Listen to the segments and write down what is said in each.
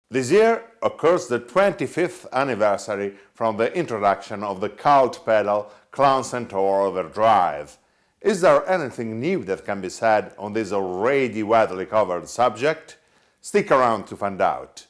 This year occurs the 25th anniversary from the introduction of the cult pedal Klon Centaur Overdrive. Is there anything new that can be said on this already widely covered subject? Stick around to find out.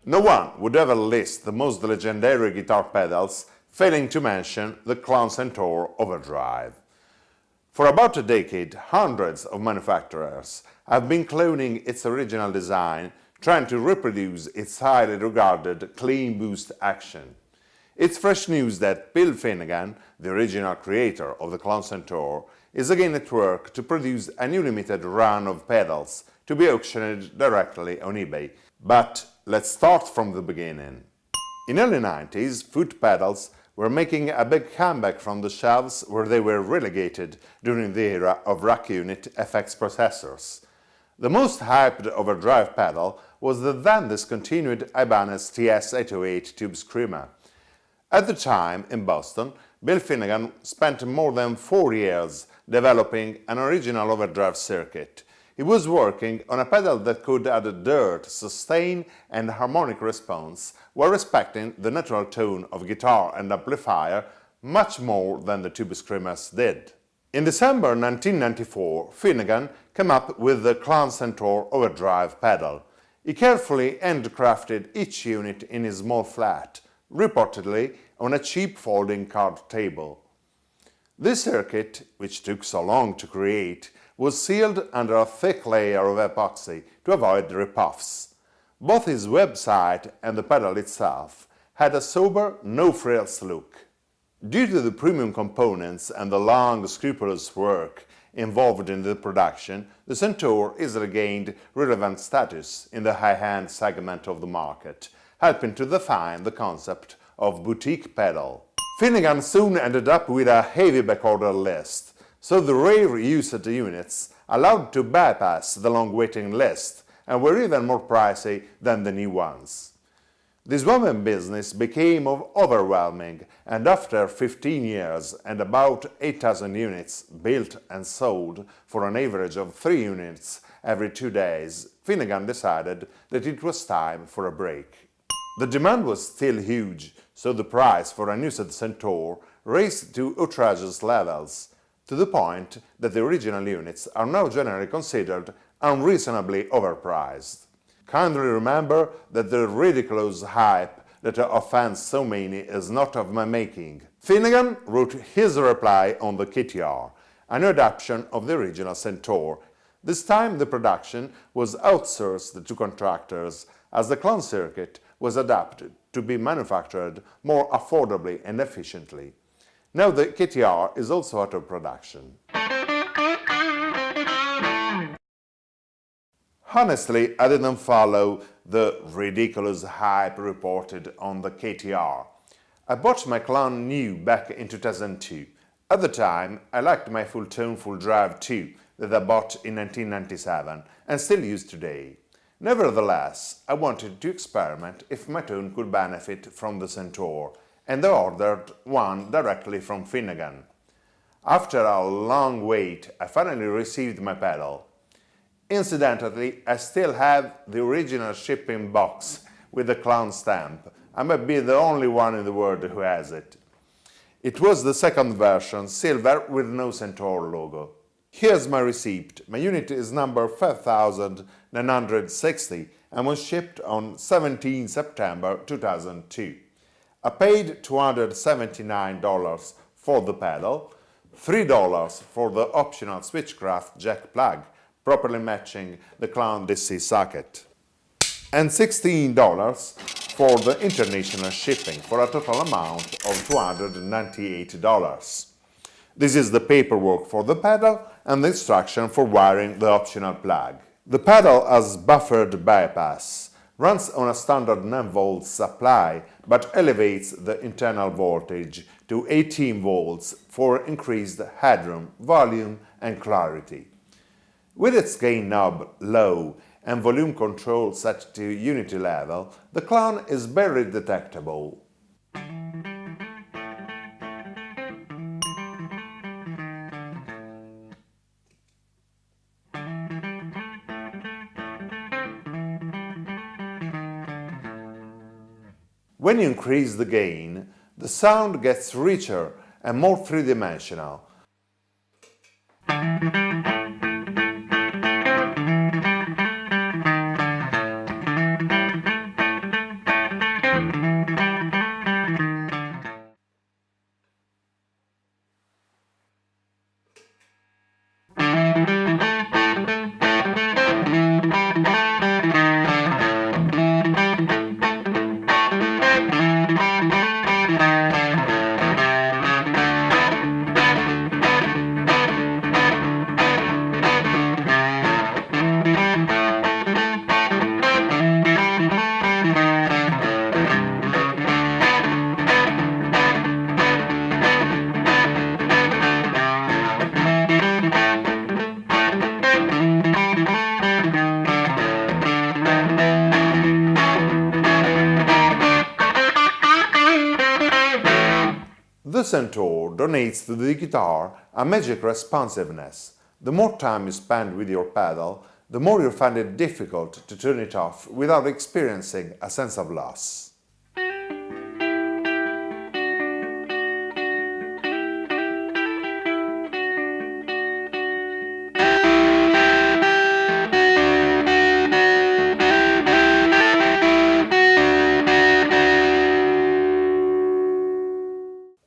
No one would ever list the most legendary guitar pedals failing to mention the Klon Centaur Overdrive. For about a decade, hundreds of manufacturers have been cloning its original design, trying to reproduce its highly regarded clean boost action. It's fresh news that Bill Finnegan, the original creator of the Klon Centaur, is again at work to produce a new limited run of pedals to be auctioned directly on eBay. But let's start from the beginning. In early 90s, foot pedals were making a big comeback from the shelves where they were relegated during the era of rack unit FX processors. The most hyped overdrive pedal was the then discontinued Ibanez TS-808 tube screamer. At the time, in Boston, Bill Finnegan spent more than 4 years developing an original overdrive circuit. He was working on a pedal that could add a dirt, sustain and harmonic response while respecting the natural tone of guitar and amplifier much more than the tube screamers did. In December 1994, Finnegan came up with the Klon Centaur Overdrive pedal. He carefully handcrafted each unit in his small flat, reportedly on a cheap folding card table. This circuit, which took so long to create, was sealed under a thick layer of epoxy to avoid repuffs. Both his website and the pedal itself had a sober, no-frills look. Due to the premium components and the long, scrupulous work involved in the production, the Centaur easily gained relevant status in the high-end segment of the market, helping to define the concept of boutique pedal. Finnegan soon ended up with a heavy backorder list, so the rare used units allowed to bypass the long waiting list and were even more pricey than the new ones. This woman business became overwhelming, and after 15 years and about 8,000 units built and sold for an average of 3 units every 2 days, Finnegan decided that it was time for a break. The demand was still huge, so the price for a used Centaur raised to outrageous levels, to the point that the original units are now generally considered unreasonably overpriced. Kindly remember that the ridiculous hype that offends so many is not of my making. Finnegan wrote his reply on the KTR, a new adaptation of the original Centaur. This time the production was outsourced to contractors, as the Klon circuit was adapted to be manufactured more affordably and efficiently. Now the KTR is also out of production. Honestly, I didn't follow the ridiculous hype reported on the KTR. I bought my Klon new back in 2002. At the time, I liked my full-tone full drive 2 that I bought in 1997 and still use today. Nevertheless, I wanted to experiment if my tone could benefit from the Centaur, and I ordered one directly from Finnegan. After a long wait, I finally received my pedal. Incidentally, I still have the original shipping box with the Klon stamp. I might be the only one in the world who has it. It was the second version, silver with no Centaur logo. Here's my receipt. My unit is number 5960 and was shipped on 17 September 2002. I paid $279 for the pedal, $3 for the optional switchcraft jack plug, properly matching the Klon DC socket, and $16 for the international shipping, for a total amount of $298. This is the paperwork for the pedal and the instruction for wiring the optional plug. The pedal has buffered bypass, runs on a standard 9V supply but elevates the internal voltage to 18 volts for increased headroom, volume and clarity. With its gain knob low and volume control set to unity level, the Klon is barely detectable. When you increase the gain, the sound gets richer and more three-dimensional. The Centaur donates to the guitar a magic responsiveness. The more time you spend with your pedal, the more you find it difficult to turn it off without experiencing a sense of loss.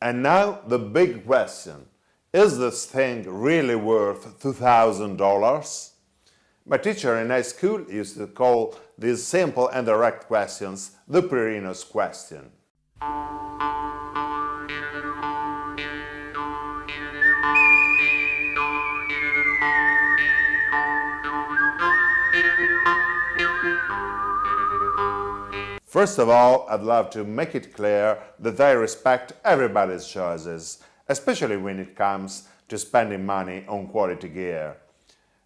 And now the big question, is this thing really worth $2,000? My teacher in high school used to call these simple and direct questions the Pirino's question. First of all, I'd love to make it clear that I respect everybody's choices, especially when it comes to spending money on quality gear.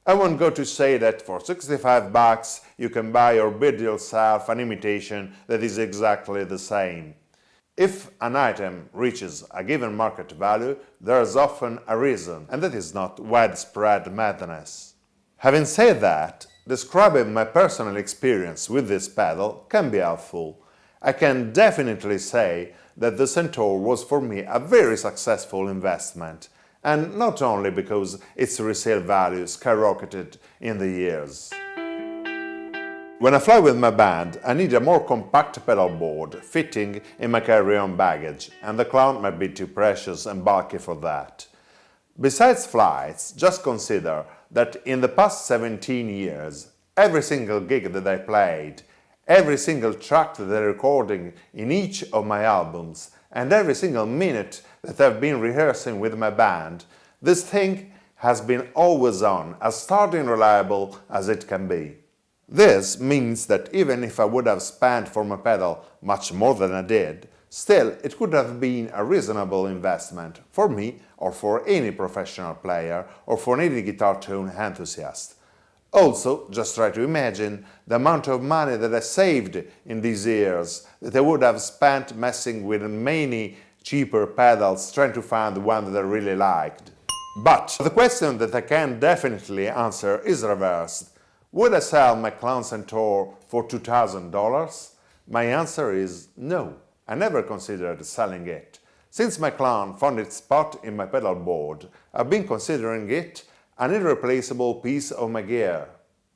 I won't go to say that for $65 you can buy or build yourself an imitation that is exactly the same. If an item reaches a given market value, there is often a reason, and that is not widespread madness. Having said that, describing my personal experience with this pedal can be helpful. I can definitely say that the Centaur was for me a very successful investment, and not only because its resale value skyrocketed in the years. When I fly with my band, I need a more compact pedal board fitting in my carry-on baggage, and the Klon might be too precious and bulky for that. Besides flights, just consider that in the past 17 years, every single gig that I played, every single track that I'm recording in each of my albums, and every single minute that I've been rehearsing with my band, this thing has been always on, as sturdy and reliable as it can be. This means that even if I would have spent for my pedal much more than I did, still it could have been a reasonable investment for me or for any professional player or for any guitar tone enthusiast. Also, just try to imagine the amount of money that I saved in these years that I would have spent messing with many cheaper pedals trying to find the one that I really liked. But the question that I can definitely answer is reversed. Would I sell my Klon Centaur for $2,000? My answer is no. I never considered selling it. Since my Klon found its spot in my pedal board, I've been considering it an irreplaceable piece of my gear.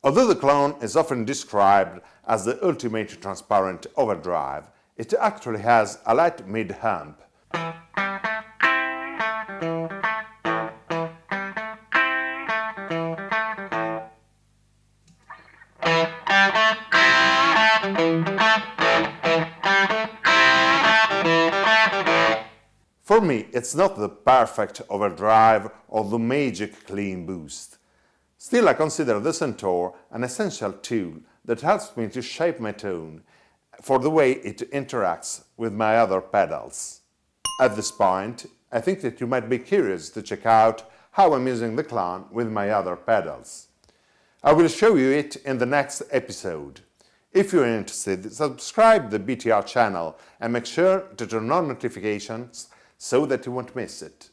Although the Klon is often described as the ultimate transparent overdrive, it actually has a light mid-hump. For me, it's not the perfect overdrive or the magic clean boost. Still, I consider the Centaur an essential tool that helps me to shape my tone for the way it interacts with my other pedals. At this point, I think that you might be curious to check out how I'm using the Klon with my other pedals. I will show you it in the next episode. If you're interested, subscribe to the BTR channel and make sure to turn on notifications so that you won't miss it.